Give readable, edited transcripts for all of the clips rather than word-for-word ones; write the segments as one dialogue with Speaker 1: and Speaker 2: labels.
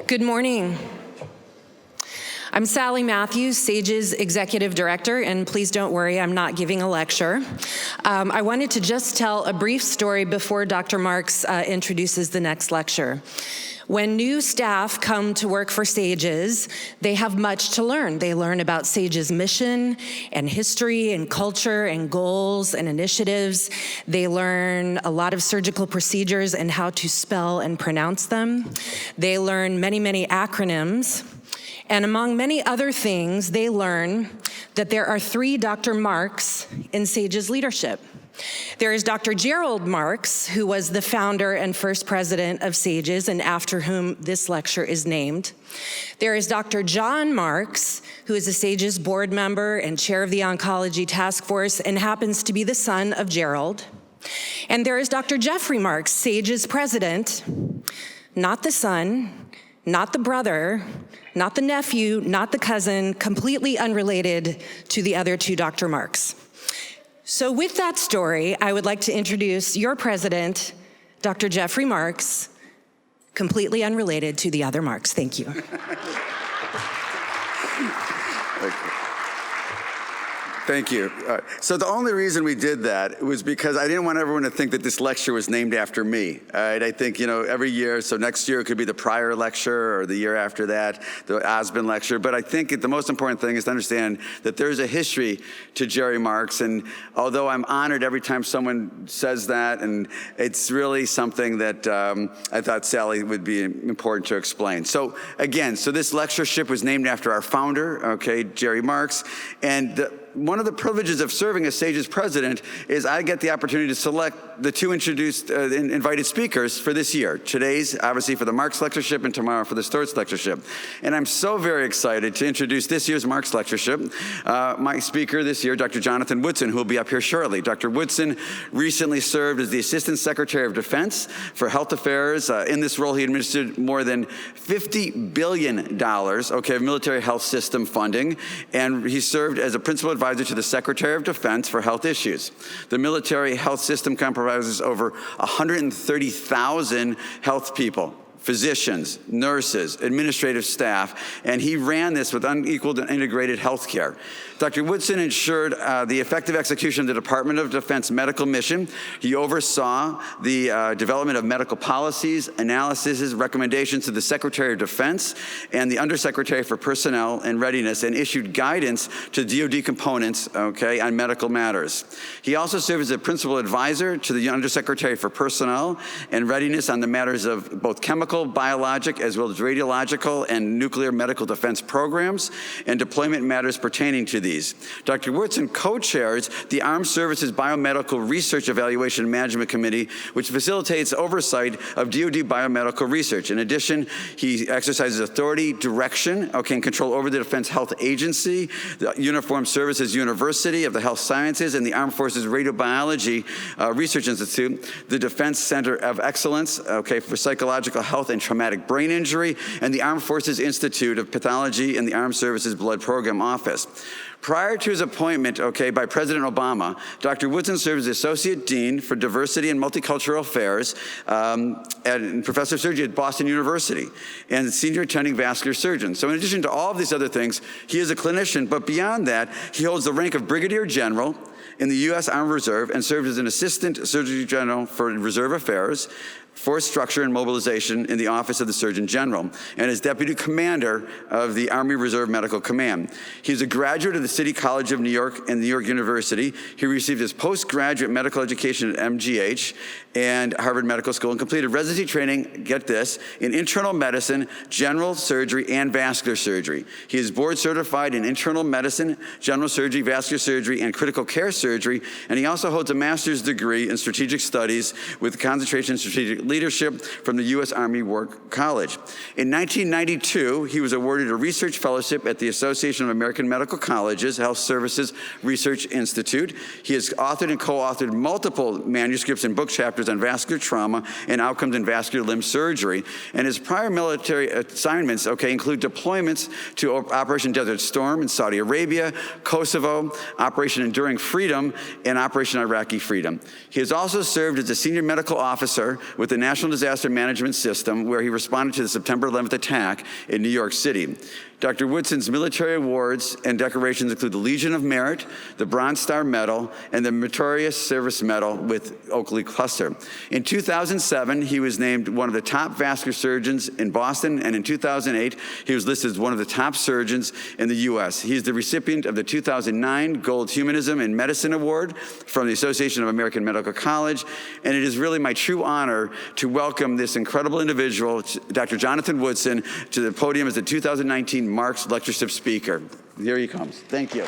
Speaker 1: Good morning. I'm Sally Matthews, SAGES Executive Director, and please don't worry, I'm not giving a lecture. I wanted to just tell a brief story before Dr. Marks introduces the next lecture. When new staff come to work for SAGES, they have much to learn. They learn about SAGES' mission and history and culture and goals and initiatives. They learn a lot of surgical procedures and how to spell and pronounce them. They learn many, many acronyms. And among many other things, they learn that there are 3 Dr. Marks in SAGES leadership. There is Dr. Gerald Marks, who was the founder and first president of SAGES, and after whom this lecture is named. There is Dr. John Marks, who is a SAGES board member and chair of the Oncology Task Force and happens to be the son of Gerald. And there is Dr. Jeffrey Marks, SAGES president, not the son, not the brother, not the nephew, not the cousin, completely unrelated to the other 2 Dr. Marks. So with that story, I would like to introduce your president, Dr. Jeffrey Marks, completely unrelated to the other Marks. Thank you.
Speaker 2: Thank you. So the only reason we did that was because I didn't want everyone to think that this lecture was named after me. I think, every year, so next year it could be the Pryor lecture or the year after that, the Osmond lecture. But I think the most important thing is to understand that there's a history to Jerry Marks. And although I'm honored every time someone says that, and it's really something that I thought Sally would be important to explain. So again, this lectureship was named after our founder, Jerry Marks. And one of the privileges of serving as SAGES president is I get the opportunity to select the 2 introduced invited speakers for this year. Today's, obviously, for the Marks Lectureship, and tomorrow for the Storts Lectureship. And I'm so very excited to introduce this year's Marks Lectureship. My speaker this year, Dr. Jonathan Woodson, who will be up here shortly. Dr. Woodson recently served as the Assistant Secretary of Defense for Health Affairs. In this role, he administered more than $50 billion, of military health system funding, and he served as a principal advisor to the Secretary of Defense for health issues. The military health system comprises over 130,000 health people, physicians, nurses, administrative staff, and he ran this with unequaled and integrated health care. Dr. Woodson ensured the effective execution of the Department of Defense medical mission. He oversaw the development of medical policies, analyses, recommendations to the Secretary of Defense and the Undersecretary for Personnel and Readiness, and issued guidance to DoD components, on medical matters. He also served as a principal advisor to the Undersecretary for Personnel and Readiness on the matters of both chemical, biologic, as well as radiological and nuclear medical defense programs and deployment matters pertaining to these. Dr. Woodson co-chairs the Armed Services Biomedical Research Evaluation Management Committee, which facilitates oversight of DoD biomedical research. In addition, he exercises authority, direction, and control over the Defense Health Agency, the Uniformed Services University of the Health Sciences, and the Armed Forces Radiobiology Research Institute, the Defense Center of Excellence, for Psychological Health and Traumatic Brain Injury, and the Armed Forces Institute of Pathology and the Armed Services Blood Program Office. Prior to his appointment, by President Obama, Dr. Woodson served as Associate Dean for Diversity and Multicultural Affairs and Professor of Surgery at Boston University and Senior Attending Vascular Surgeon. So in addition to all of these other things, he is a clinician, but beyond that, he holds the rank of Brigadier General in the U.S. Armed Reserve and served as an Assistant Surgeon General for Reserve Affairs, Force Structure and Mobilization in the Office of the Surgeon General, and is Deputy Commander of the Army Reserve Medical Command. He is a graduate of the City College of New York and New York University. He received his postgraduate medical education at MGH and Harvard Medical School and completed residency training, get this, in internal medicine, general surgery, and vascular surgery. He is board certified in internal medicine, general surgery, vascular surgery, and critical care surgery, and he also holds a master's degree in strategic studies with concentration in strategic leadership from the U.S. Army War College. In 1992, he was awarded a research fellowship at the Association of American Medical Colleges SAGES, Health Services Research Institute. He has authored and co-authored multiple manuscripts and book chapters on vascular trauma and outcomes in vascular limb surgery. And his prior military assignments, include deployments to Operation Desert Storm in Saudi Arabia, Kosovo, Operation Enduring Freedom, and Operation Iraqi Freedom. He has also served as a senior medical officer with the National Disaster Management System, where he responded to the September 11th attack in New York City. Dr. Woodson's military awards and decorations include the Legion of Merit, the Bronze Star Medal, and the Meritorious Service Medal with Oakley Cluster. In 2007, he was named one of the top vascular surgeons in Boston, and in 2008, he was listed as one of the top surgeons in the U.S. He is the recipient of the 2009 Gold Humanism in Medicine Award from the Association of American Medical College, and it is really my true honor to welcome this incredible individual, Dr. Jonathan Woodson, to the podium as the 2019 Mark's Lectureship Speaker. Here he comes. Thank you.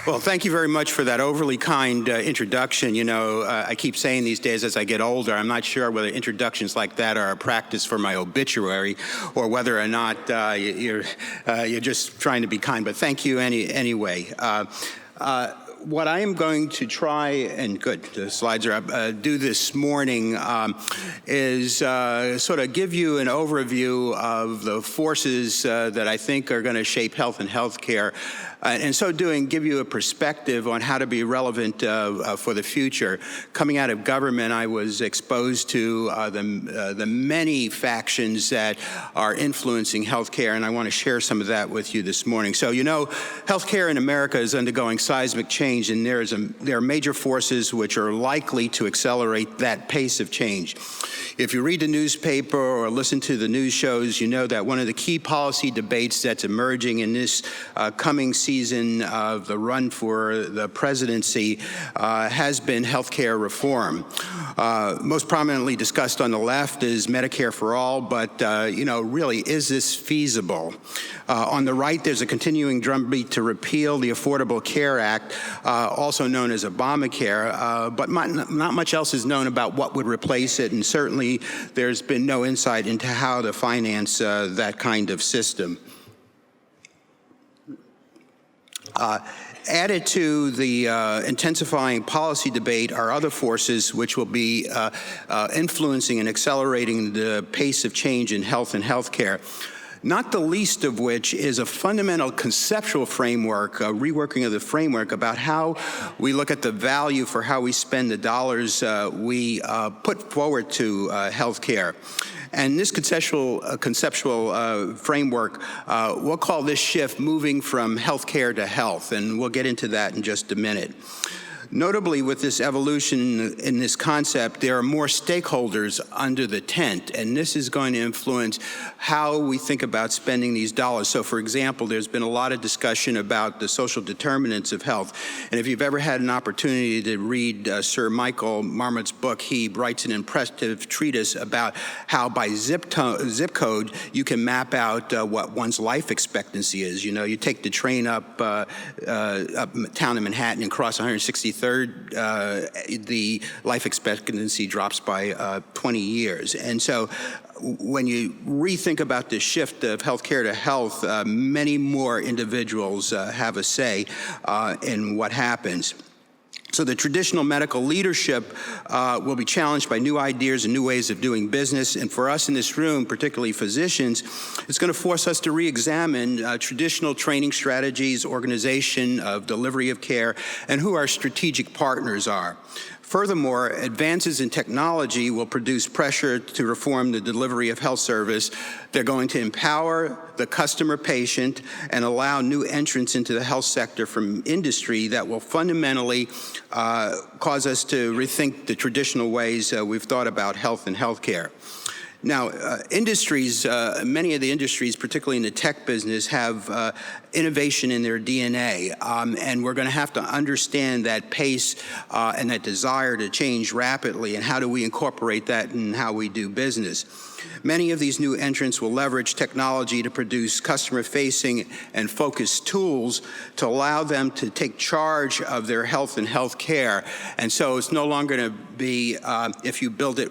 Speaker 3: Well, thank you very much for that overly kind introduction. You know, I keep saying these days as I get older, I'm not sure whether introductions like that are a practice for my obituary or whether or not you're just trying to be kind. But thank you anyway. What I am going to try, and good, the slides are up, do this morning is sort of give you an overview of the forces that I think are going to shape health and healthcare. And so doing, give you a perspective on how to be relevant for the future. Coming out of government, I was exposed to the many factions that are influencing healthcare, and I want to share some of that with you this morning. So, you know, healthcare in America is undergoing seismic change, and there are major forces which are likely to accelerate that pace of change. If you read the newspaper or listen to the news shows, you know that one of the key policy debates that's emerging in this coming season of the run for the presidency has been healthcare reform. Most prominently discussed on the left is Medicare for all, but you know, really, is this feasible? On the right, there's a continuing drumbeat to repeal the Affordable Care Act, also known as Obamacare, but not much else is known about what would replace it, and certainly there's been no insight into how to finance that kind of system. Added to the intensifying policy debate are other forces which will be influencing and accelerating the pace of change in health and healthcare. Not the least of which is a fundamental conceptual framework, a reworking of the framework about how we look at the value for how we spend the dollars we put forward to healthcare. And this conceptual framework, we'll call this shift moving from healthcare to health, and we'll get into that in just a minute. Notably, with this evolution in this concept, there are more stakeholders under the tent, and this is going to influence how we think about spending these dollars. So, for example, there's been a lot of discussion about the social determinants of health, and if you've ever had an opportunity to read Sir Michael Marmot's book, he writes an impressive treatise about how by zip code you can map out what one's life expectancy is. You know, you take the train up uptown in Manhattan and cross 163rd, the life expectancy drops by 20 years. And so when you rethink about this shift of healthcare to health, many more individuals have a say in what happens. So the traditional medical leadership will be challenged by new ideas and new ways of doing business. And for us in this room, particularly physicians, it's going to force us to re-examine traditional training strategies, organization of delivery of care, and who our strategic partners are. Furthermore, advances in technology will produce pressure to reform the delivery of health service. They're going to empower the customer patient and allow new entrants into the health sector from industry that will fundamentally cause us to rethink the traditional ways we've thought about health and healthcare. Now, industries, many of the industries, particularly in the tech business, have innovation in their DNA, and we're going to have to understand that pace and that desire to change rapidly, and how do we incorporate that in how we do business. Many of these new entrants will leverage technology to produce customer-facing and focused tools to allow them to take charge of their health and health care. And so it's no longer going to be, if you build it,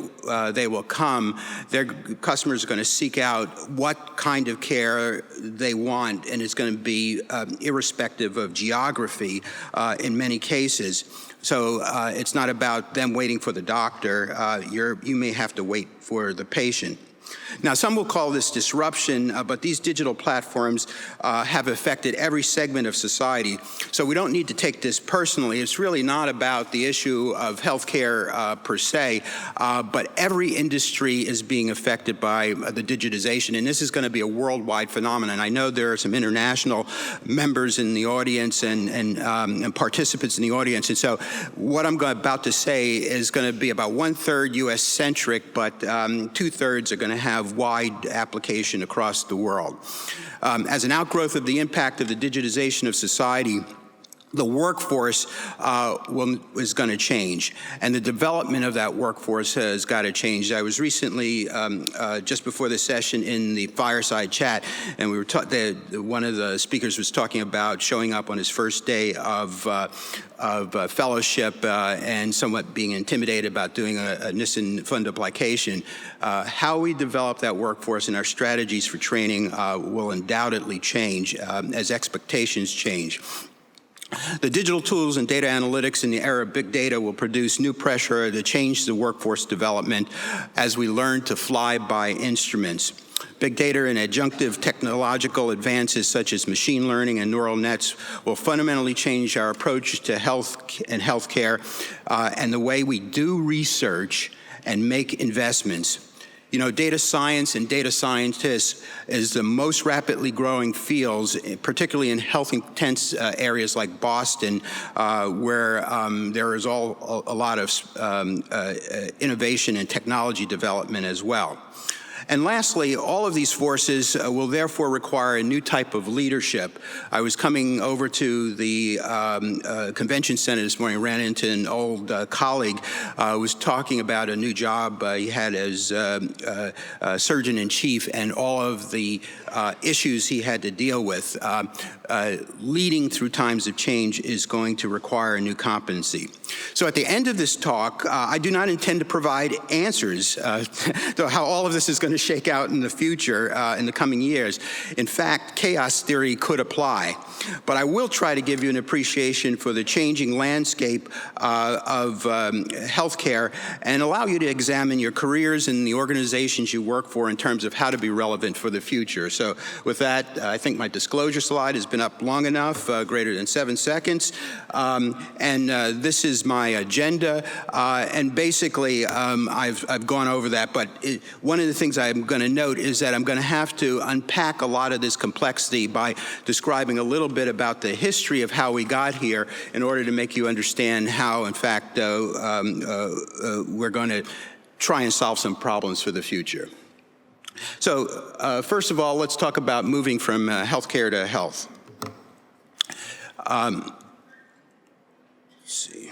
Speaker 3: they will come. Their customers are going to seek out what kind of care they want, and it's going to be irrespective of geography in many cases. So it's not about them waiting for the doctor. You may have to wait for the patient. Now, some will call this disruption, but these digital platforms have affected every segment of society. So we don't need to take this personally. It's really not about the issue of healthcare per se, but every industry is being affected by the digitization, and this is going to be a worldwide phenomenon. I know there are some international members in the audience and participants in the audience, and so what I'm about to say is going to be about 1/3 U.S.-centric, but 2/3 are going to have wide application across the world. As an outgrowth of the impact of the digitization of society, the workforce is going to change, and the development of that workforce has got to change. I was recently, just before the session, in the fireside chat, and we were one of the speakers was talking about showing up on his first day of fellowship and somewhat being intimidated about doing a Nissen fund application. How we develop that workforce and our strategies for training will undoubtedly change as expectations change. The digital tools and data analytics in the era of big data will produce new pressure to change the workforce development as we learn to fly by instruments. Big data and adjunctive technological advances such as machine learning and neural nets will fundamentally change our approach to health and healthcare and the way we do research and make investments. You know, data science and data scientists is the most rapidly growing fields, particularly in health-intense areas like Boston, where there is a lot of innovation and technology development as well. And lastly, all of these forces will therefore require a new type of leadership. I was coming over to the convention center this morning, ran into an old colleague who was talking about a new job he had as Surgeon-in-Chief and all of the issues he had to deal with. Leading through times of change is going to require a new competency. So at the end of this talk, I do not intend to provide answers to how all of this is going to shake out in the future, in the coming years. In fact, chaos theory could apply. But I will try to give you an appreciation for the changing landscape of healthcare and allow you to examine your careers and the organizations you work for in terms of how to be relevant for the future. So with that, I think my disclosure slide has been up long enough, greater than 7 seconds. This is my agenda. And basically, I've gone over that. But one of the things I'm going to note is that I'm going to have to unpack a lot of this complexity by describing a little bit about the history of how we got here in order to make you understand how, in fact, we're going to try and solve some problems for the future. So, first of all, let's talk about moving from healthcare to health. Let's see.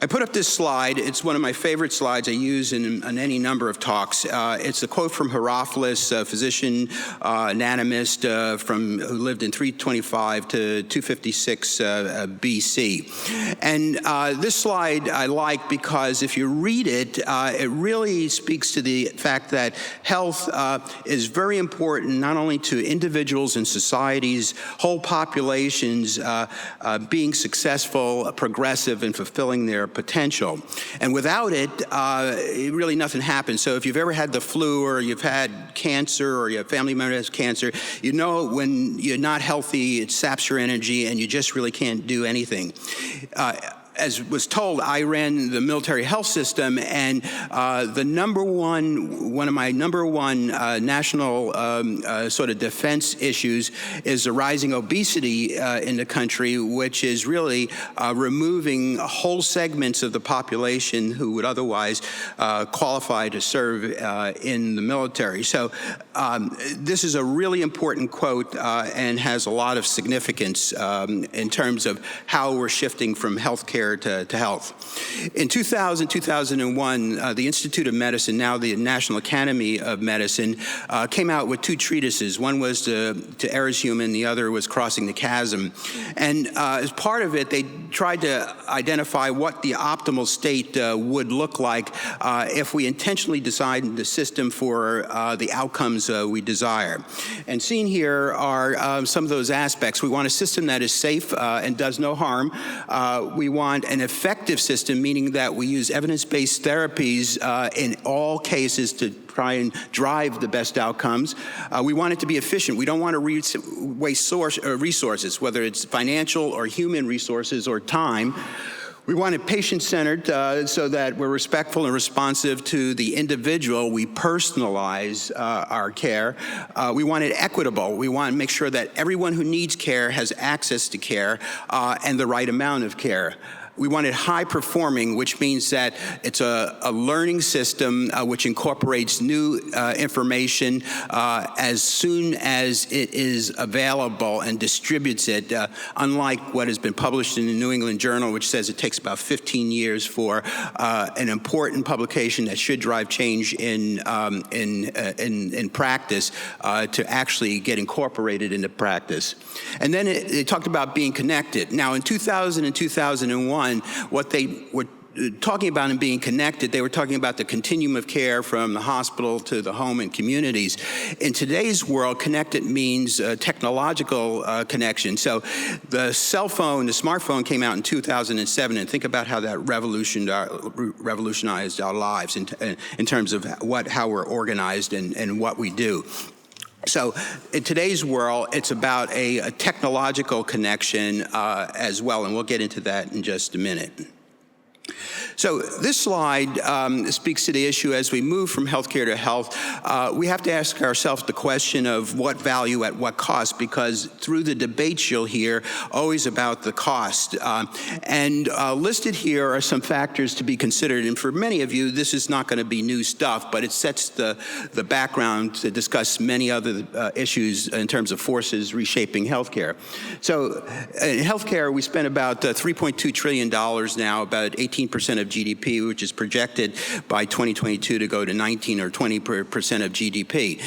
Speaker 3: I put up this slide. It's one of my favorite slides I use in any number of talks. It's a quote from Herophilus, a physician, anatomist who lived in 325 to 256 BC. And this slide I like because if you read it, it really speaks to the fact that health is very important not only to individuals and societies, whole populations being successful, progressive, and fulfilling their potential. And without it, really nothing happens. So if you've ever had the flu or you've had cancer or your family member has cancer, you know when you're not healthy, it saps your energy and you just really can't do anything. as was told, I ran the military health system, and one of my number one national sort of defense issues is the rising obesity in the country, which is really removing whole segments of the population who would otherwise qualify to serve in the military. So this is a really important quote and has a lot of significance in terms of how we're shifting from healthcare to health. In 2001, the Institute of Medicine, now the National Academy of Medicine, came out with two treatises. One was to Err is Human, the other was Crossing the Chasm. And as part of it, they tried to identify what the optimal state would look like if we intentionally designed the system for the outcomes we desire. And seen here are some of those aspects. We want a system that is safe and does no harm. We want an effective system, meaning that we use evidence-based therapies in all cases to try and drive the best outcomes. We want it to be efficient. We don't want to waste resources, whether it's financial or human resources or time. We want it patient-centered so that we're respectful and responsive to the individual. We personalize our care. We want it equitable. We want to make sure that everyone who needs care has access to care and the right amount of care. We want it high-performing, which means that it's a learning system which incorporates new information as soon as it is available and distributes it, unlike what has been published in the New England Journal, which says it takes about 15 years for an important publication that should drive change in practice to actually get incorporated into practice. And then it talked about being connected. Now, in 2000 and 2001, what they were talking about in being connected, they were talking about the continuum of care from the hospital to the home and communities. In today's world, connected means technological connection. So the cell phone, the smartphone came out in 2007, and think about how that revolutionized our lives in terms of how we're organized and what we do. So in today's world, it's about a technological connection as well, and we'll get into that in just a minute. So this slide speaks to the issue as we move from healthcare to health. We have to ask ourselves the question of what value at what cost, because through the debates you'll hear always about the cost. And listed here are some factors to be considered. And for many of you, this is not going to be new stuff, but it sets the background to discuss many other issues in terms of forces reshaping healthcare. So in healthcare, we spend about $3.2 trillion now, about 18% of GDP, which is projected by 2022 to go to 19 or 20% of GDP.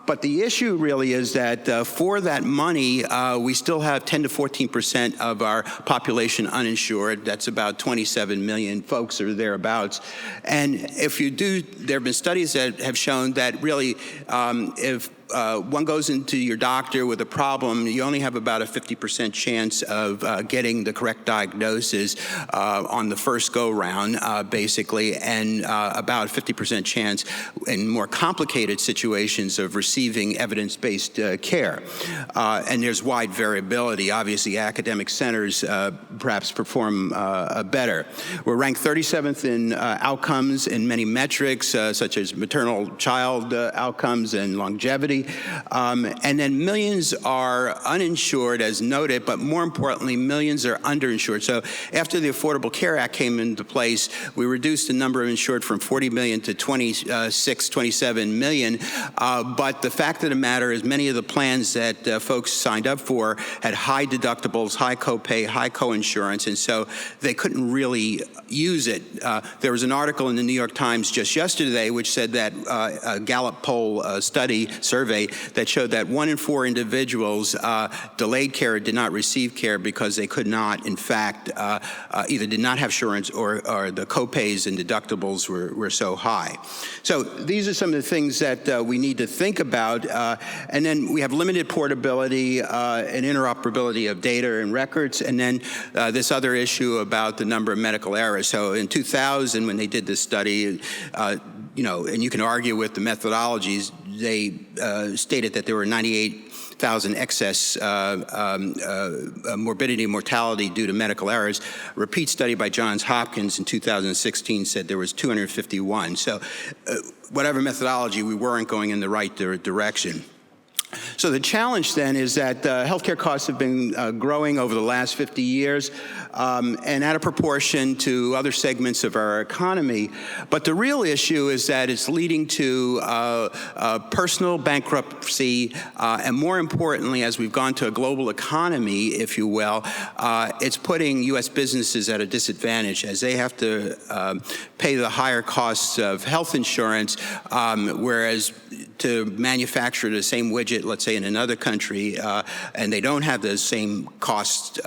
Speaker 3: But the issue really is that for that money, we still have 10 to 14% of our population uninsured. That's about 27 million folks or thereabouts. And if you do, there have been studies that have shown that really if one goes into your doctor with a problem, you only have about a 50% chance of getting the correct diagnosis on the first go-round, basically, and about a 50% chance in more complicated situations of receiving evidence-based care. And there's wide variability. Obviously, academic centers perhaps perform better. We're ranked 37th in outcomes in many metrics, such as maternal-child outcomes and longevity. And then millions are uninsured, as noted, but more importantly, millions are underinsured. So after the Affordable Care Act came into place, we reduced the number of insured from 40 million to 27 million. But the fact of the matter is many of the plans that folks signed up for had high deductibles, high copay, high coinsurance, and so they couldn't really use it. There was an article in the New York Times just yesterday which said that a Gallup poll survey that showed that 1 in 4 individuals delayed care or did not receive care because they could not, in fact, either did not have insurance or the copays and deductibles were so high. So these are some of the things that we need to think about. And then we have limited portability and interoperability of data and records, and then this other issue about the number of medical errors. So in 2000, when they did this study, and you can argue with the methodologies, they stated that there were 98,000 excess morbidity and mortality due to medical errors. A repeat study by Johns Hopkins in 2016 said there was 251. So whatever methodology, we weren't going in the right direction. So the challenge then is that healthcare costs have been growing over the last 50 years and at a proportion to other segments of our economy. But the real issue is that it's leading to personal bankruptcy, and more importantly, as we've gone to a global economy, if you will, it's putting U.S. businesses at a disadvantage as they have to pay the higher costs of health insurance, whereas to manufacture the same widget, let's say in another country, and they don't have the same costs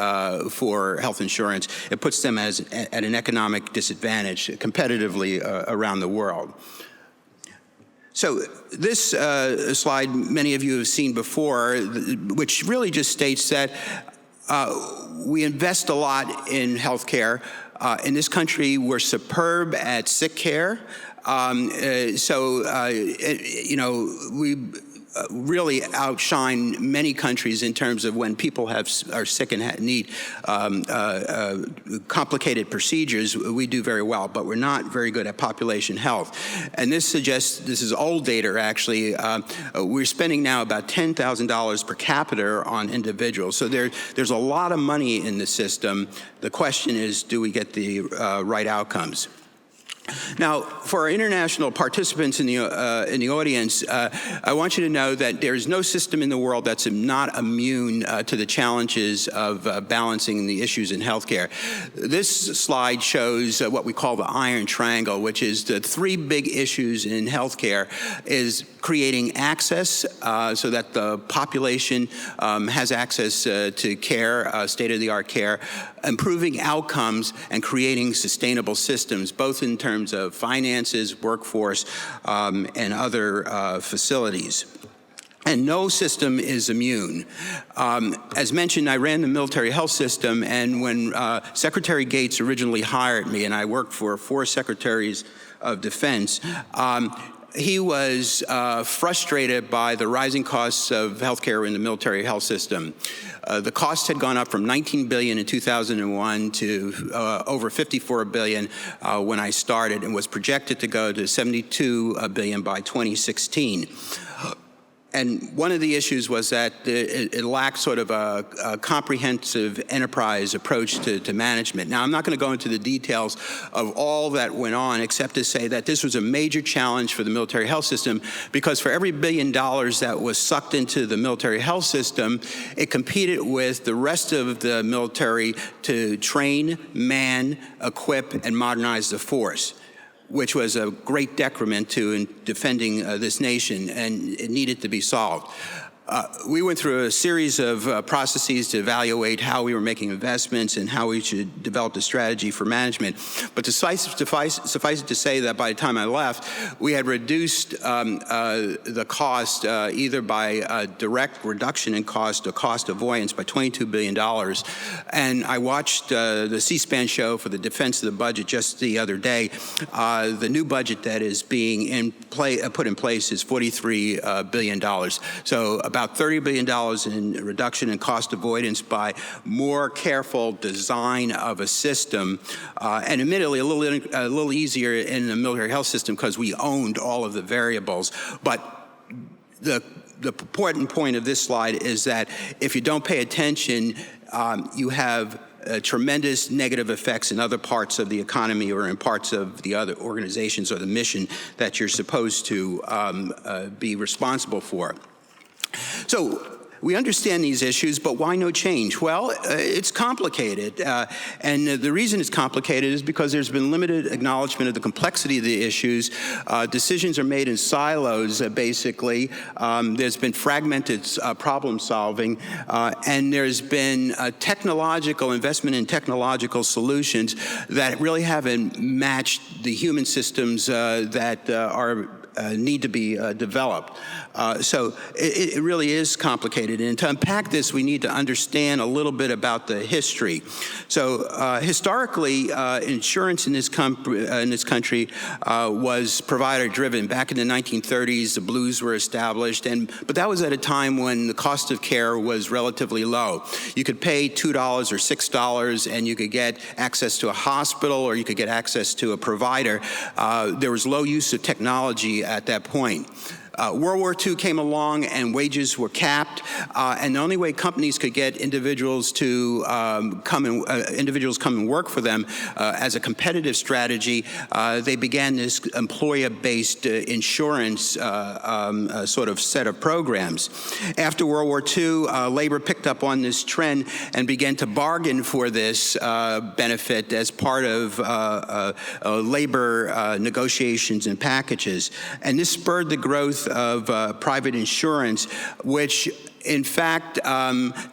Speaker 3: for health insurance, it puts them at an economic disadvantage competitively around the world. So this slide many of you have seen before, which really just states that we invest a lot in healthcare. In this country, we're superb at sick care. We really outshine many countries in terms of when people are sick and need complicated procedures. We do very well, but we're not very good at population health. And this suggests, this is old data actually, we're spending now about $10,000 per capita on individuals. So there's a lot of money in the system. The question is, do we get the right outcomes? Now, for our international participants in the audience, I want you to know that there is no system in the world that's not immune to the challenges of balancing the issues in healthcare. This slide shows what we call the iron triangle, which is the three big issues in healthcare: is creating access so that the population has access to care, state-of-the-art care, improving outcomes, and creating sustainable systems, both in terms of finances, workforce, and other facilities. And no system is immune. As mentioned, I ran the military health system, and when Secretary Gates originally hired me, and I worked for 4 secretaries of defense, he was frustrated by the rising costs of healthcare in the military health system. The costs had gone up from $19 billion in 2001 to over $54 billion when I started, and was projected to go to $72 billion by 2016. And one of the issues was that it lacked sort of a comprehensive enterprise approach to management. Now, I'm not going to go into the details of all that went on, except to say that this was a major challenge for the military health system, because for every $1 billion that was sucked into the military health system, it competed with the rest of the military to train, man, equip, and modernize the force, which was a great decrement to defending this nation, and it needed to be solved. We went through a series of processes to evaluate how we were making investments and how we should develop a strategy for management. But suffice it to say that by the time I left, we had reduced the cost either by direct reduction in cost or cost avoidance by $22 billion. And I watched the C-SPAN show for the defense of the budget just the other day. The new budget that is being put in place is $43 billion. So about $30 billion in reduction in cost avoidance by more careful design of a system, and admittedly a little easier in the military health system because we owned all of the variables. But the important point of this slide is that if you don't pay attention, you have tremendous negative effects in other parts of the economy or in parts of the other organizations or the mission that you're supposed to be responsible for. So we understand these issues, but why no change? Well, it's complicated. And the reason it's complicated is because there's been limited acknowledgement of the complexity of the issues. Decisions are made in silos, basically. There's been fragmented problem solving. And there's been technological investment in technological solutions that really haven't matched the human systems that are need to be developed. So it really is complicated. And to unpack this, we need to understand a little bit about the history. So historically, insurance in this country was provider-driven. Back in the 1930s, the Blues were established, but that was at a time when the cost of care was relatively low. You could pay $2 or $6, and you could get access to a hospital, or you could get access to a provider. There was low use of technology at that point. World War II came along and wages were capped, and the only way companies could get individuals to come and work for them as a competitive strategy, they began this employer-based insurance sort of set of programs. After World War II, labor picked up on this trend and began to bargain for this benefit as part of labor negotiations and packages. And this spurred the growth of private insurance, which in fact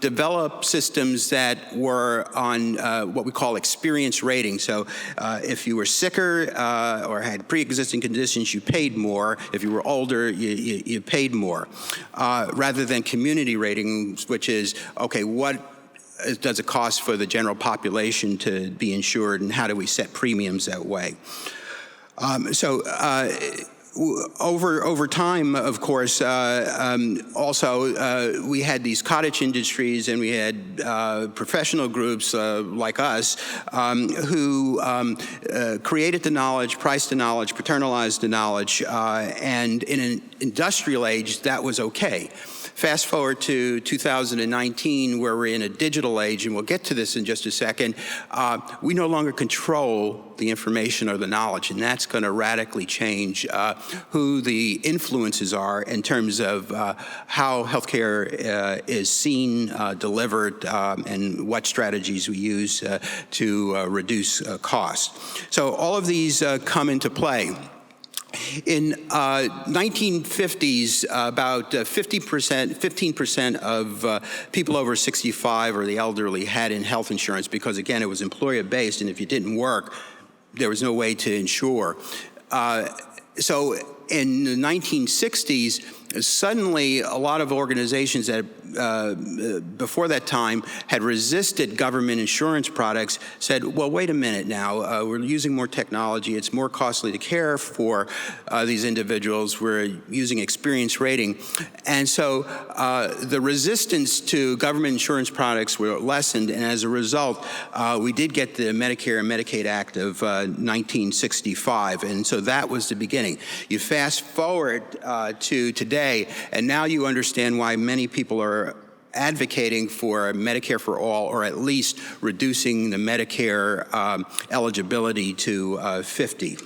Speaker 3: developed systems that were on what we call experience rating. So if you were sicker or had pre-existing conditions, you paid more. If you were older, you paid more. Rather than community ratings, which is, okay, what does it cost for the general population to be insured, and how do we set premiums that way? Over time, of course, also we had these cottage industries, and we had professional groups like us who created the knowledge, priced the knowledge, paternalized the knowledge, and in an industrial age, that was okay. Fast forward to 2019, where we're in a digital age, and we'll get to this in just a second, we no longer control the information or the knowledge, and that's going to radically change who the influences are in terms of how healthcare is seen, delivered, and what strategies we use to reduce costs. So all of these come into play. In 1950s, about 15% of people over 65 or the elderly had health insurance because, again, it was employer-based, and if you didn't work, there was no way to insure. So in the 1960s, suddenly a lot of organizations that before that time had resisted government insurance products said, well, wait a minute now, we're using more technology, it's more costly to care for these individuals, we're using experience rating. And so the resistance to government insurance products were lessened, and as a result, we did get the Medicare and Medicaid Act of 1965, and so that was the beginning. You fast forward to today, and now you understand why many people are advocating for Medicare for all, or at least reducing the Medicare eligibility to 50.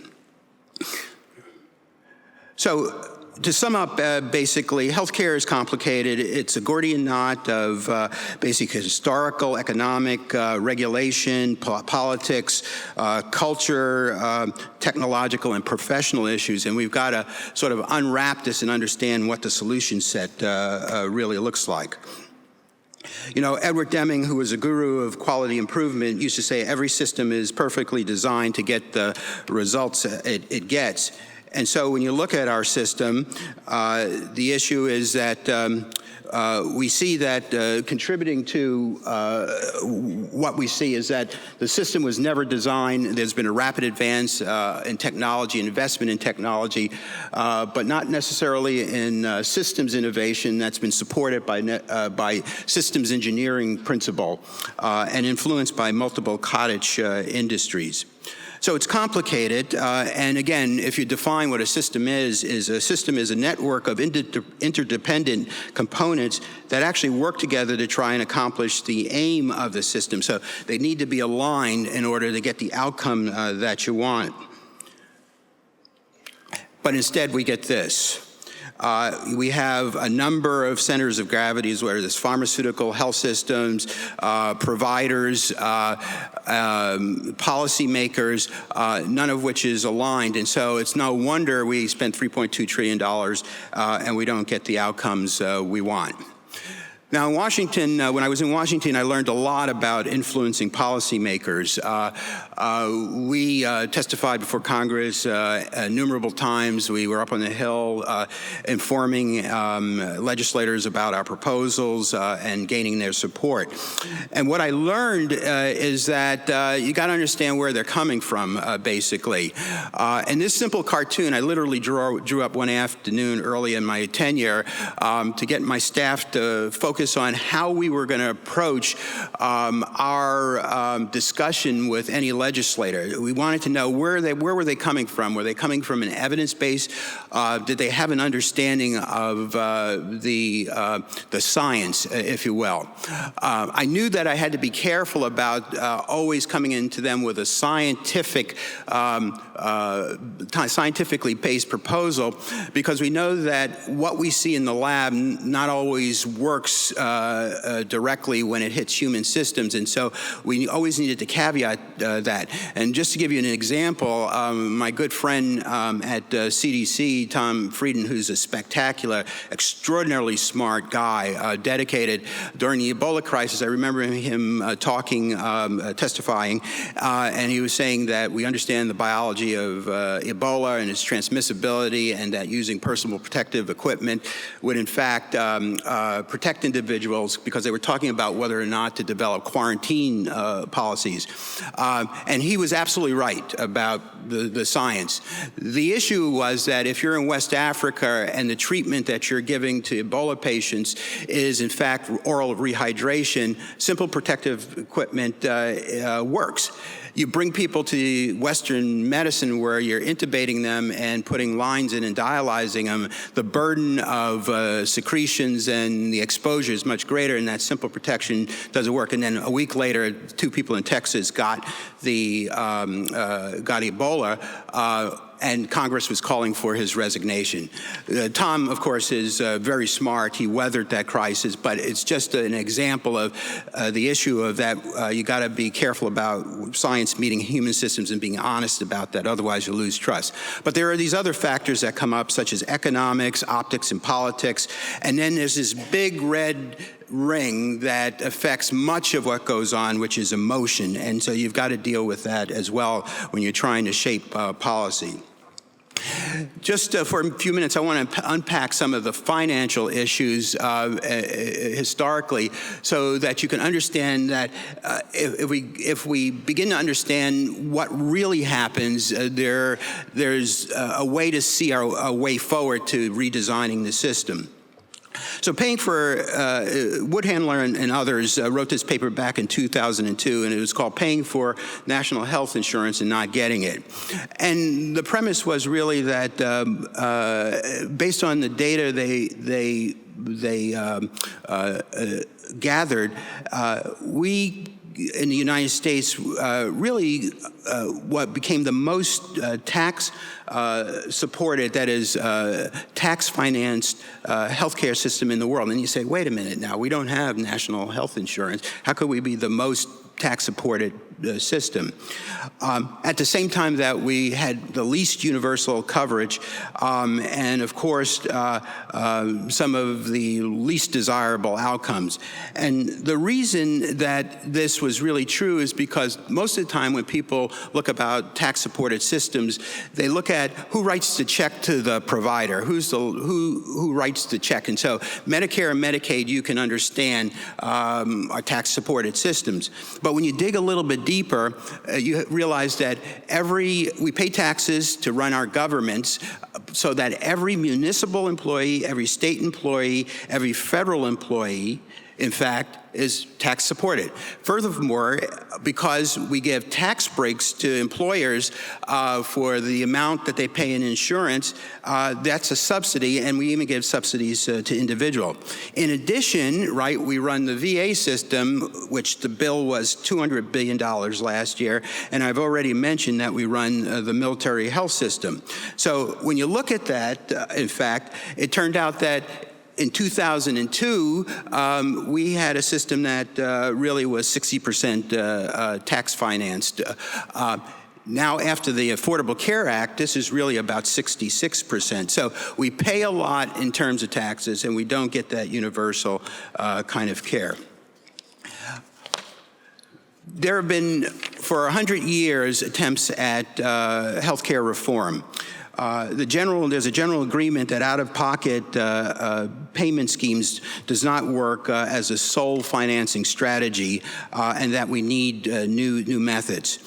Speaker 3: So to sum up, basically, healthcare is complicated. It's a Gordian knot of basic historical, economic, regulation, politics, culture, technological, and professional issues, and we've got to sort of unwrap this and understand what the solution set really looks like. You know, Edward Deming, who was a guru of quality improvement, used to say every system is perfectly designed to get the results it gets. And so when you look at our system, the issue is that we see that contributing to what we see is that the system was never designed. There's been a rapid advance in technology, investment in technology, but not necessarily in systems innovation that's been supported by systems engineering principle and influenced by multiple cottage industries. So it's complicated, and again, if you define what a system is a network of interdependent components that actually work together to try and accomplish the aim of the system. So they need to be aligned in order to get the outcome that you want. But instead, we get this. We have a number of centers of gravities, whether it's pharmaceutical, health systems, providers, policymakers, none of which is aligned. And so it's no wonder we spent $3.2 trillion and we don't get the outcomes we want. Now, in Washington, when I was in Washington, I learned a lot about influencing policymakers. We testified before Congress innumerable times. We were up on the Hill informing legislators about our proposals and gaining their support. And what I learned is that you got to understand where they're coming from, basically. And this simple cartoon, I literally drew up one afternoon early in my tenure to get my staff to focus on how we were going to approach our discussion with any legislator. We wanted to know where were they coming from? Were they coming from an evidence base? Did they have an understanding of the science, if you will? I knew that I had to be careful about always coming into them with a scientifically based proposal, because we know that what we see in the lab not always works directly when it hits human systems, and so we always needed to caveat that. And just to give you an example, my good friend at CDC, Tom Frieden, who's a spectacular, extraordinarily smart guy, dedicated. During the Ebola crisis, I remember him testifying, and he was saying that we understand the biology of Ebola and its transmissibility, and that using personal protective equipment would in fact protect individuals, because they were talking about whether or not to develop quarantine policies. And he was absolutely right about the science. The issue was that if you're in West Africa and the treatment that you're giving to Ebola patients is in fact oral rehydration, simple protective equipment works. You bring people to Western medicine where you're intubating them and putting lines in and dialyzing them, the burden of secretions and the exposure is much greater, and that simple protection doesn't work. And then a week later, 2 people in Texas got Ebola, and Congress was calling for his resignation. Tom, of course, is very smart. He weathered that crisis, but it's just an example of the issue of that you got to be careful about science meeting human systems and being honest about that, otherwise you lose trust. But there are these other factors that come up, such as economics, optics, and politics, and then there's this big red ring that affects much of what goes on, which is emotion, and so you've got to deal with that as well when you're trying to shape policy. Just for a few minutes, I want to unpack some of the financial issues historically, so that you can understand that if we begin to understand what really happens, there's a way to see a way forward to redesigning the system. So paying for, Woodhandler and others wrote this paper back in 2002, and it was called Paying for National Health Insurance and Not Getting It. And the premise was really that based on the data they gathered, we in the United States really what became the most tax supported, that is tax-financed healthcare system in the world. And you say, wait a minute now, we don't have national health insurance. How could we be the most tax-supported system? At the same time that we had the least universal coverage, and of course some of the least desirable outcomes. And the reason that this was really true is because most of the time when people look about tax-supported systems, they look at who writes the check to the provider, who writes the check. And so Medicare and Medicaid, you can understand, are tax-supported systems. But when you dig a little bit deeper, you realize that we pay taxes to run our governments, so that every municipal employee, every state employee, every federal employee, in fact, is tax supported. Furthermore, because we give tax breaks to employers for the amount that they pay in insurance, that's a subsidy, and we even give subsidies to individual. In addition, right, we run the VA system, which the bill was $200 billion last year, and I've already mentioned that we run the military health system. So when you look at that, in fact, it turned out that in 2002, we had a system that really was 60% tax-financed. Now, after the Affordable Care Act, this is really about 66%. So we pay a lot in terms of taxes, and we don't get that universal kind of care. There have been for 100 years, attempts at healthcare reform. There's a general agreement that out-of-pocket payment schemes does not work as a sole financing strategy, and that we need new methods.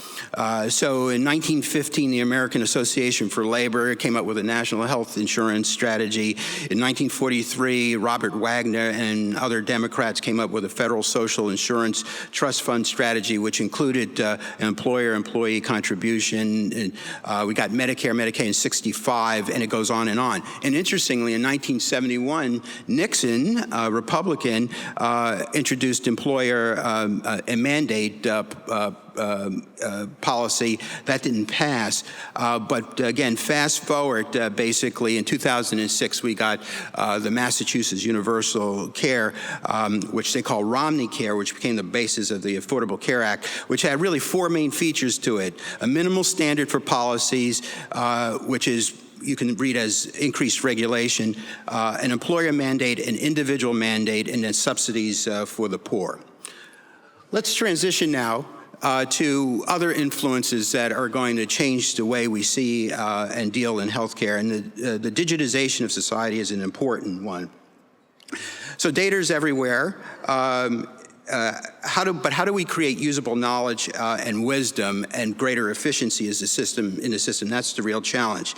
Speaker 3: So in 1915, the American Association for Labor came up with a national health insurance strategy. In 1943, Robert Wagner and other Democrats came up with a federal social insurance trust fund strategy, which included an employer-employee contribution. And, we got Medicare, Medicaid in 65, and it goes on and on. And interestingly, in 1971, Nixon, a Republican, introduced employer a mandate policy. That didn't pass. But again, fast forward, basically, in 2006, we got the Massachusetts Universal Care, which they call Romney Care, which became the basis of the Affordable Care Act, which had really four main features to it. A minimal standard for policies, which is you can read as increased regulation, an employer mandate, an individual mandate, and then subsidies for the poor. Let's transition now to other influences that are going to change the way we see and deal in healthcare. And the digitization of society is an important one. So data is everywhere. How do we create usable knowledge and wisdom and greater efficiency as in the system? That's the real challenge.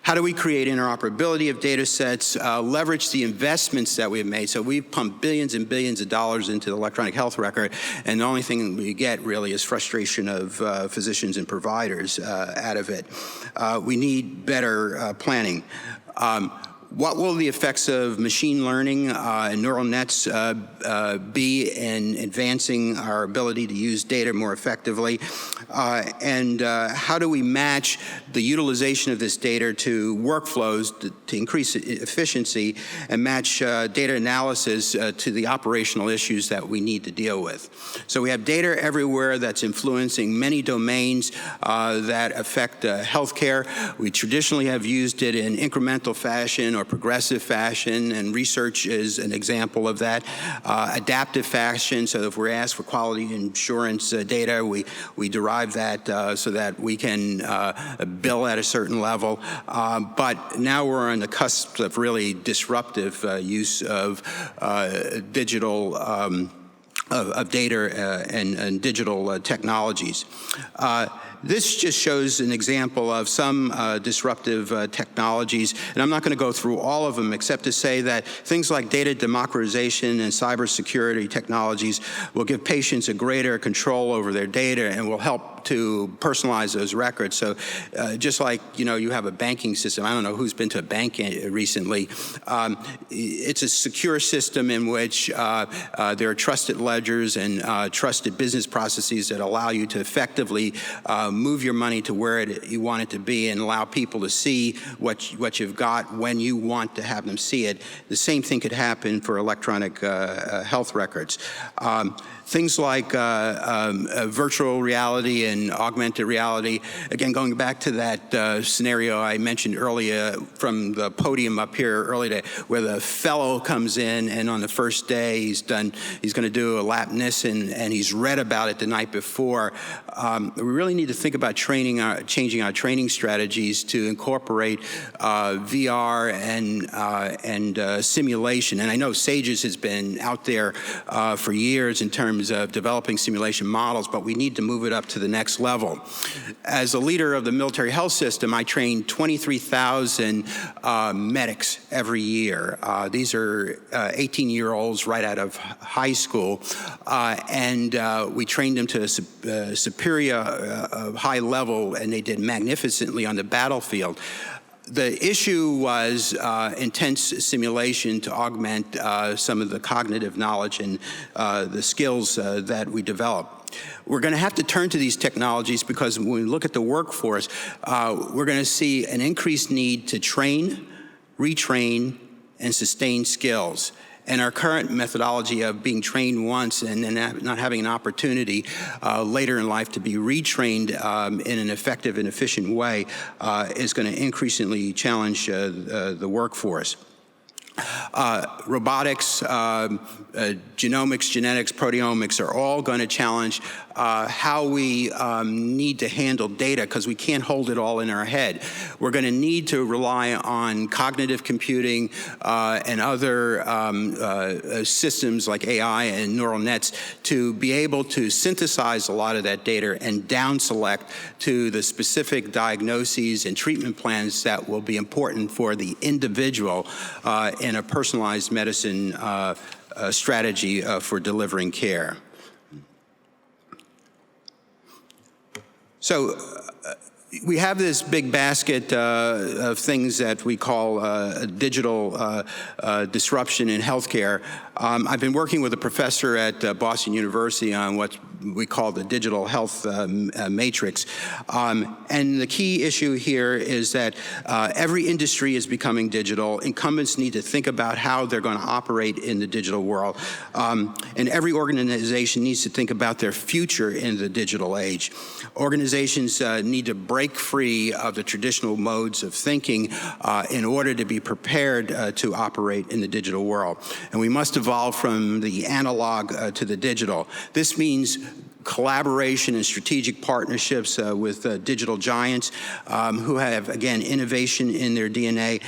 Speaker 3: How do we create interoperability of data sets, leverage the investments that we've made? So we've pumped billions and billions of dollars into the electronic health record, and the only thing we get really is frustration of physicians and providers out of it. We need better planning. What will the effects of machine learning and neural nets be in advancing our ability to use data more effectively? And how do we match the utilization of this data to workflows to increase efficiency and match data analysis to the operational issues that we need to deal with? So we have data everywhere that's influencing many domains that affect healthcare. We traditionally have used it in incremental fashion or progressive fashion, and research is an example of that. Adaptive fashion, so if we're asked for quality insurance data, we derive that so that we can bill at a certain level. But now we're on the cusp of really disruptive use of digital of data and digital technologies. This just shows an example of some disruptive technologies, and I'm not going to go through all of them except to say that things like data democratization and cybersecurity technologies will give patients a greater control over their data and will help to personalize those records. So just like, you have a banking system. I don't know who's been to a bank recently. It's a secure system in which there are trusted ledgers and trusted business processes that allow you to effectively move your money to where you want it to be and allow people to see what you've got when you want to have them see it. The same thing could happen for electronic health records. Things like virtual reality and augmented reality. Again, going back to that scenario I mentioned earlier from the podium up here earlier, where the fellow comes in and on the first day he's going to do a lap Nissen and he's read about it the night before. We really need to think about changing our training strategies to incorporate VR and simulation. And I know SAGES has been out there for years in terms of developing simulation models, but we need to move it up to the next level. As a leader of the military health system, I train 23,000 medics every year. These are 18-year-olds right out of high school, and we trained them to a superior high level, and they did magnificently on the battlefield. The issue was intense simulation to augment some of the cognitive knowledge and the skills that we develop. We're going to have to turn to these technologies because when we look at the workforce, we're going to see an increased need to train, retrain, and sustain skills. And our current methodology of being trained once and then not having an opportunity later in life to be retrained in an effective and efficient way is going to increasingly challenge the workforce. Robotics, genomics, genetics, proteomics are all going to challenge how we need to handle data, because we can't hold it all in our head. We're going to need to rely on cognitive computing and other systems like AI and neural nets to be able to synthesize a lot of that data and down select to the specific diagnoses and treatment plans that will be important for the individual in a personalized medicine strategy for delivering care. So we have this big basket of things that we call digital disruption in healthcare. I've been working with a professor at Boston University on what we call the digital health matrix. And the key issue here is that every industry is becoming digital. Incumbents need to think about how they're going to operate in the digital world. And every organization needs to think about their future in the digital age. Organizations need to break free of the traditional modes of thinking in order to be prepared to operate in the digital world. And we must evolve from the analog to the digital. This means collaboration and strategic partnerships with digital giants who have, again, innovation in their DNA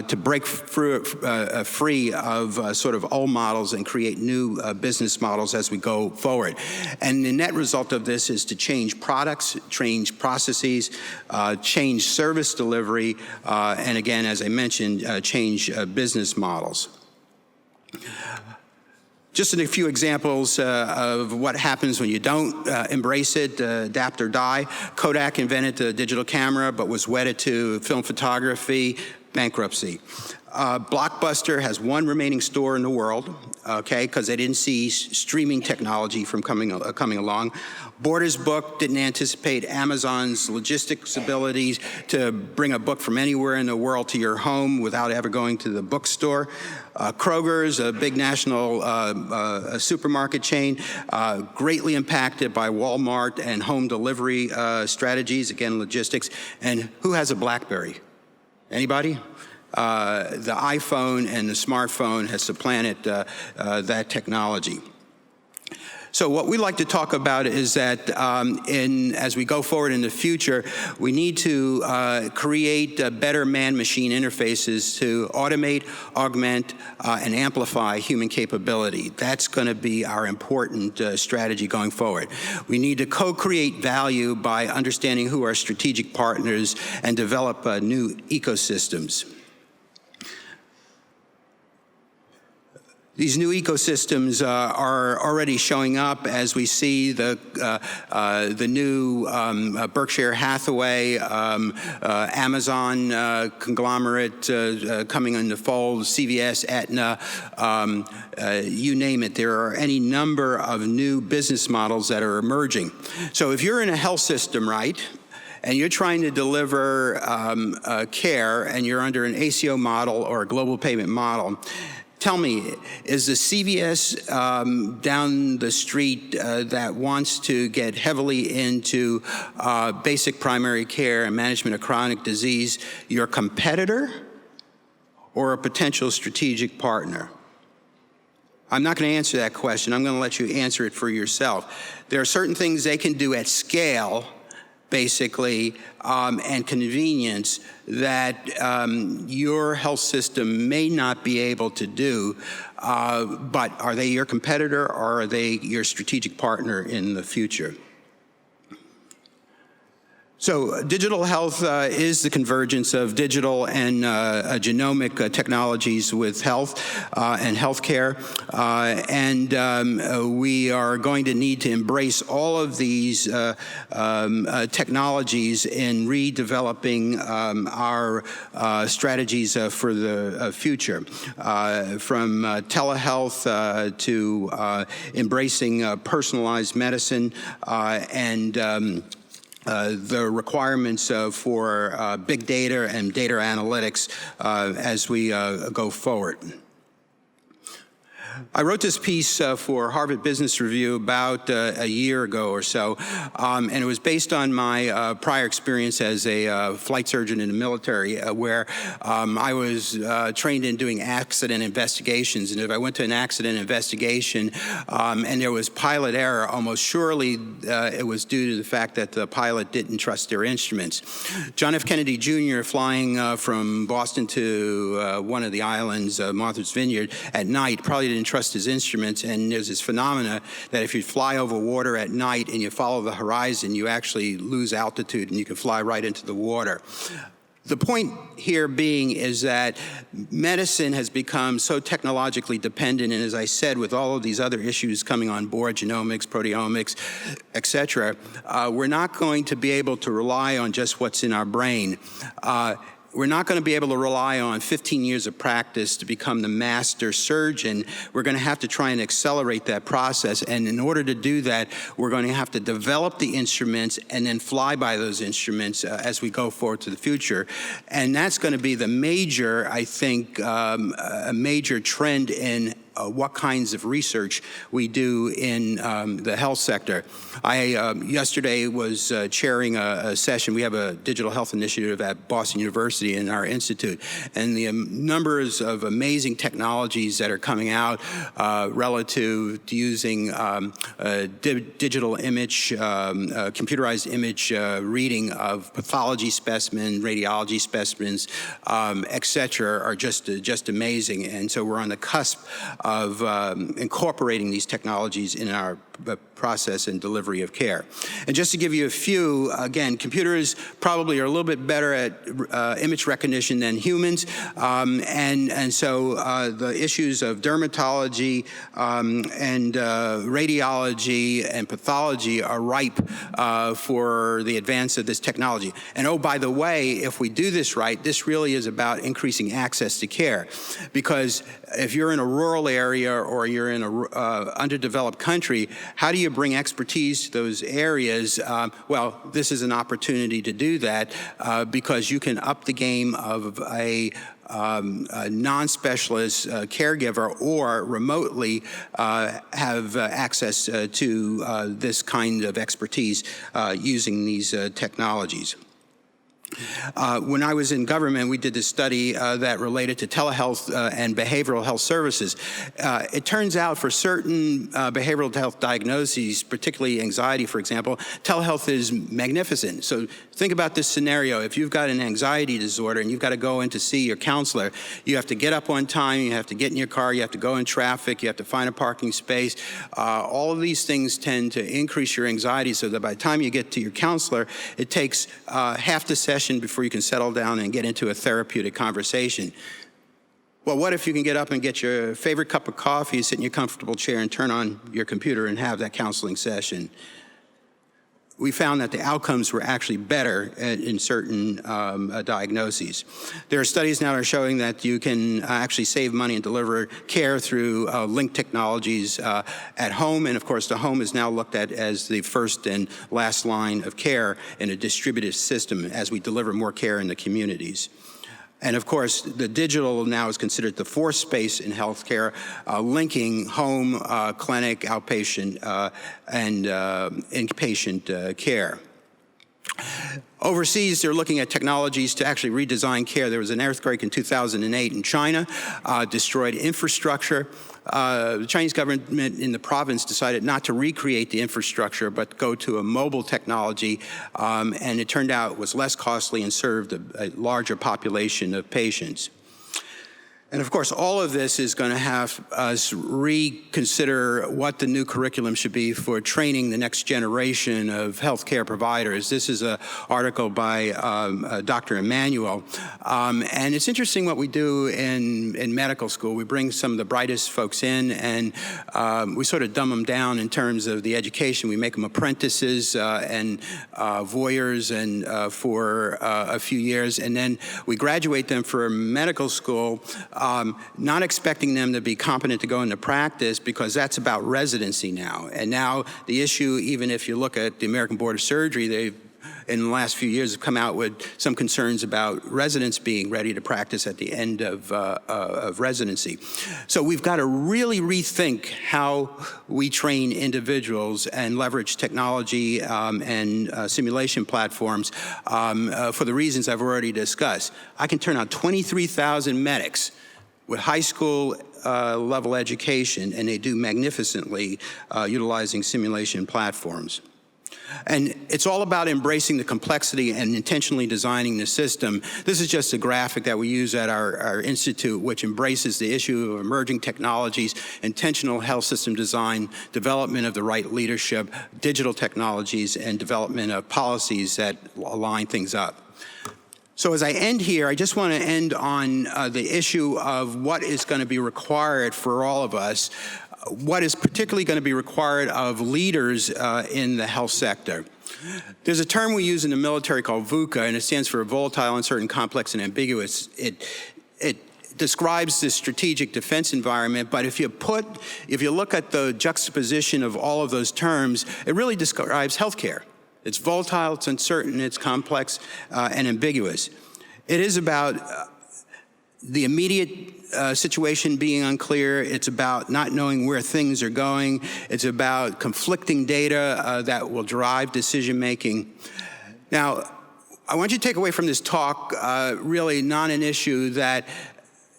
Speaker 3: to break free of sort of old models and create new business models as we go forward. And the net result of this is to change products, change processes, change service delivery, and again, as I mentioned, change business models. Just a few examples of what happens when you don't embrace it, adapt or die. Kodak invented the digital camera, but was wedded to film photography, bankruptcy. Blockbuster has one remaining store in the world, okay, because they didn't see streaming technology from coming along. Borders Book didn't anticipate Amazon's logistics abilities to bring a book from anywhere in the world to your home without ever going to the bookstore. Kroger's, a big national supermarket chain, greatly impacted by Walmart and home delivery strategies, again, logistics. And who has a BlackBerry? Anybody? The iPhone and the smartphone has supplanted that technology. So what we like to talk about is that as we go forward in the future, we need to create better man-machine interfaces to automate, augment, and amplify human capability. That's going to be our important strategy going forward. We need to co-create value by understanding who are strategic partners and develop new ecosystems. These new ecosystems are already showing up as we see the new Berkshire Hathaway, Amazon conglomerate coming in the fold, CVS, Aetna, you name it. There are any number of new business models that are emerging. So if you're in a health system, right, and you're trying to deliver care and you're under an ACO model or a global payment model, tell me, is the CVS down the street that wants to get heavily into basic primary care and management of chronic disease your competitor or a potential strategic partner? I'm not going to answer that question. I'm going to let you answer it for yourself. There are certain things they can do at scale, basically, and convenience that your health system may not be able to do, but are they your competitor or are they your strategic partner in the future? So digital health is the convergence of digital and genomic technologies with health and healthcare. And we are going to need to embrace all of these technologies in redeveloping our strategies for the future, from telehealth to embracing personalized medicine and the requirements for big data and data analytics as we go forward. I wrote this piece for Harvard Business Review about a year ago or so, and it was based on my prior experience as a flight surgeon in the military, where I was trained in doing accident investigations. And if I went to an accident investigation and there was pilot error, almost surely it was due to the fact that the pilot didn't trust their instruments. John F. Kennedy Jr. flying from Boston to one of the islands, Martha's Vineyard, at night probably didn't trust his instruments, and there's this phenomena that if you fly over water at night and you follow the horizon, you actually lose altitude and you can fly right into the water. The point here being is that medicine has become so technologically dependent, and as I said, with all of these other issues coming on board, genomics, proteomics, et cetera, we're not going to be able to rely on just what's in our brain. We're not going to be able to rely on 15 years of practice to become the master surgeon. We're going to have to try and accelerate that process. And in order to do that, we're going to have to develop the instruments and then fly by those instruments as we go forward to the future. And that's going to be the major, I think, a major trend in what kinds of research we do in the health sector. I yesterday was chairing a session. We have a digital health initiative at Boston University in our institute, and the numbers of amazing technologies that are coming out relative to using digital image, computerized image reading of pathology specimens, radiology specimens, et cetera, are just amazing. And so we're on the cusp of incorporating these technologies in our process and delivery of care. And just to give you a few, again, computers probably are a little bit better at image recognition than humans, and so the issues of dermatology and radiology and pathology are ripe for the advance of this technology. And oh, by the way, if we do this right, this really is about increasing access to care, because if you're in a rural area or you're in a underdeveloped country, how do you bring expertise to those areas? Well, this is an opportunity to do that because you can up the game of a non-specialist caregiver or remotely have access to this kind of expertise using these technologies. When I was in government, we did this study that related to telehealth and behavioral health services. It turns out for certain behavioral health diagnoses, particularly anxiety, for example, telehealth is magnificent. So think about this scenario. If you've got an anxiety disorder and you've got to go in to see your counselor, you have to get up on time, you have to get in your car, you have to go in traffic, you have to find a parking space. All of these things tend to increase your anxiety so that by the time you get to your counselor, it takes half the session before you can settle down and get into a therapeutic conversation. Well, what if you can get up and get your favorite cup of coffee, sit in your comfortable chair, and turn on your computer and have that counseling session? We found that the outcomes were actually better in certain diagnoses. There are studies now that are showing that you can actually save money and deliver care through linked technologies at home, and of course the home is now looked at as the first and last line of care in a distributed system as we deliver more care in the communities. And of course, the digital now is considered the fourth space in healthcare, linking home, clinic, outpatient, and inpatient care. Overseas, they're looking at technologies to actually redesign care. There was an earthquake in 2008 in China, destroyed infrastructure. The Chinese government in the province decided not to recreate the infrastructure, but go to a mobile technology, and it turned out it was less costly and served a larger population of patients. And of course, all of this is going to have us reconsider what the new curriculum should be for training the next generation of healthcare providers. This is an article by Dr. Emanuel. And it's interesting what we do in medical school. We bring some of the brightest folks in, and we sort of dumb them down in terms of the education. We make them apprentices and voyeurs and for a few years, and then we graduate them for medical school, not expecting them to be competent to go into practice, because that's about residency now. And now the issue, even if you look at the American Board of Surgery, they've in the last few years have come out with some concerns about residents being ready to practice at the end of residency. So we've got to really rethink how we train individuals and leverage technology and simulation platforms for the reasons I've already discussed. I can turn out 23,000 medics with high school level education, and they do magnificently utilizing simulation platforms. And it's all about embracing the complexity and intentionally designing the system. This is just a graphic that we use at our institute, which embraces the issue of emerging technologies, intentional health system design, development of the right leadership, digital technologies, and development of policies that align things up. So as I end here, I just want to end on the issue of what is going to be required for all of us, what is particularly going to be required of leaders in the health sector. There's a term we use in the military called VUCA, and it stands for volatile, uncertain, complex, and ambiguous. It describes this strategic defense environment, but if you look at the juxtaposition of all of those terms, it really describes healthcare. It's volatile, it's uncertain, it's complex, and ambiguous. It is about the immediate situation being unclear. It's about not knowing where things are going. It's about conflicting data that will drive decision-making. Now, I want you to take away from this talk really not an issue that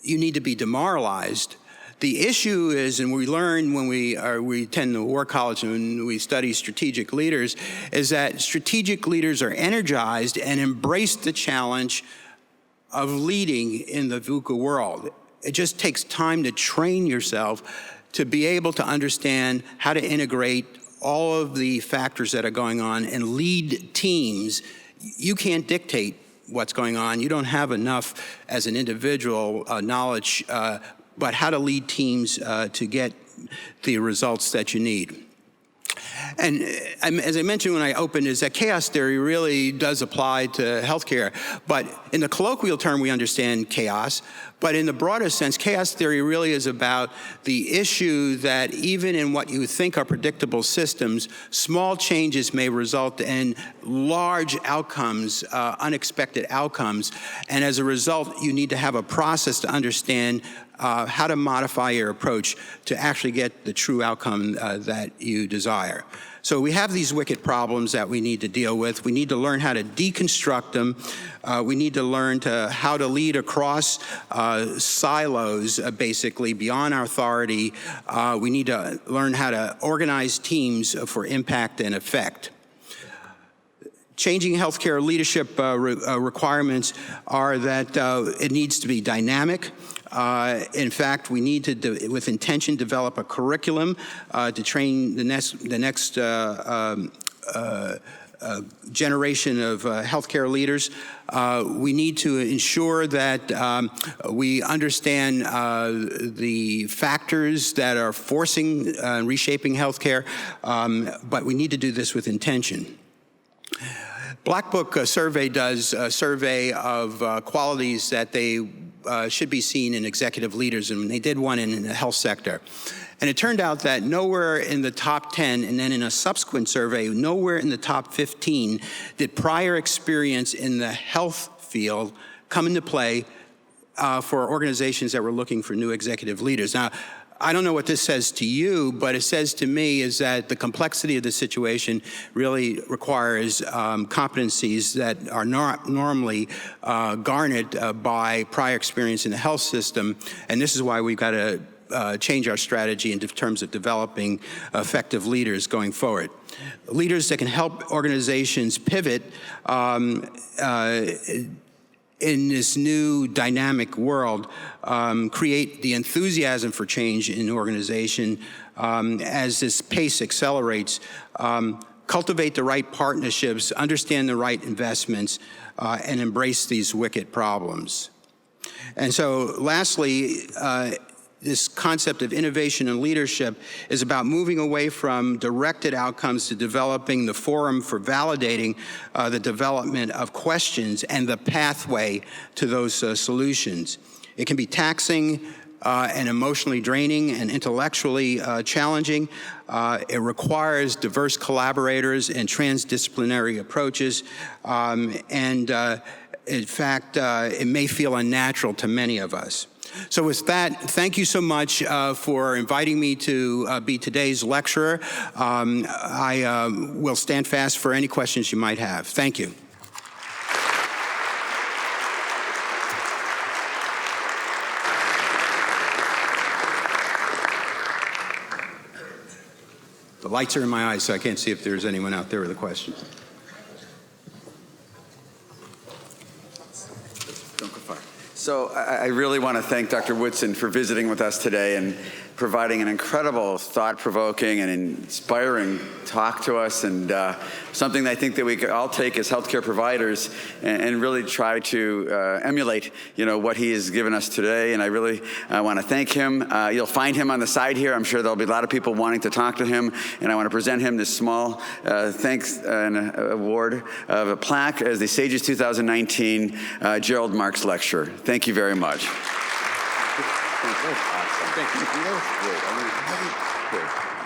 Speaker 3: you need to be demoralized. The issue is, and we learn when we attend the War College and we study strategic leaders, is that strategic leaders are energized and embrace the challenge of leading in the VUCA world. It just takes time to train yourself to be able to understand how to integrate all of the factors that are going on and lead teams. You can't dictate what's going on. You don't have enough as an individual knowledge, but how to lead teams to get the results that you need. And as I mentioned when I opened, is that chaos theory really does apply to healthcare. But in the colloquial term, we understand chaos. But in the broader sense, chaos theory really is about the issue that even in what you think are predictable systems, small changes may result in large outcomes, unexpected outcomes. And as a result, you need to have a process to understand how to modify your approach to actually get the true outcome that you desire. So we have these wicked problems that we need to deal with. We need to learn how to deconstruct them. We need to learn how to lead across silos, basically, beyond our authority. We need to learn how to organize teams for impact and effect. Changing healthcare leadership requirements are that it needs to be dynamic. In fact, we need to, with intention, develop a curriculum to train the next generation of healthcare leaders. We need to ensure that we understand the factors that are forcing and reshaping healthcare, but we need to do this with intention. Black Book survey does a survey of qualities that they should be seen in executive leaders, and they did one in the health sector. And it turned out that nowhere in the top 10, and then in a subsequent survey, nowhere in the top 15 did prior experience in the health field come into play for organizations that were looking for new executive leaders. Now, I don't know what this says to you, but it says to me is that the complexity of the situation really requires competencies that are not normally garnered by prior experience in the health system, and this is why we've got to change our strategy in terms of developing effective leaders going forward. Leaders that can help organizations pivot in this new dynamic world, create the enthusiasm for change in the organization as this pace accelerates, cultivate the right partnerships, understand the right investments, and embrace these wicked problems. And so lastly, this concept of innovation and leadership is about moving away from directed outcomes to developing the forum for validating the development of questions and the pathway to those solutions. It can be taxing, and emotionally draining and intellectually challenging. It requires diverse collaborators and transdisciplinary approaches, in fact, it may feel unnatural to many of us. So with that, thank you so much for inviting me to be today's lecturer. I will stand fast for any questions you might have. Thank you. The lights are in my eyes, so I can't see if there's anyone out there with a question.
Speaker 2: So I really want to thank Dr. Woodson for visiting with us today and providing an incredible, thought-provoking and inspiring talk to us, and something that I think that we could all take as healthcare providers and really try to emulate, what he has given us today. And I really want to thank him. You'll find him on the side here. I'm sure there'll be a lot of people wanting to talk to him, and I want to present him this small thanks and award of a plaque as the SAGES 2019 Gerald Marks Lecturer. Thank you very much. Thank you. That was great.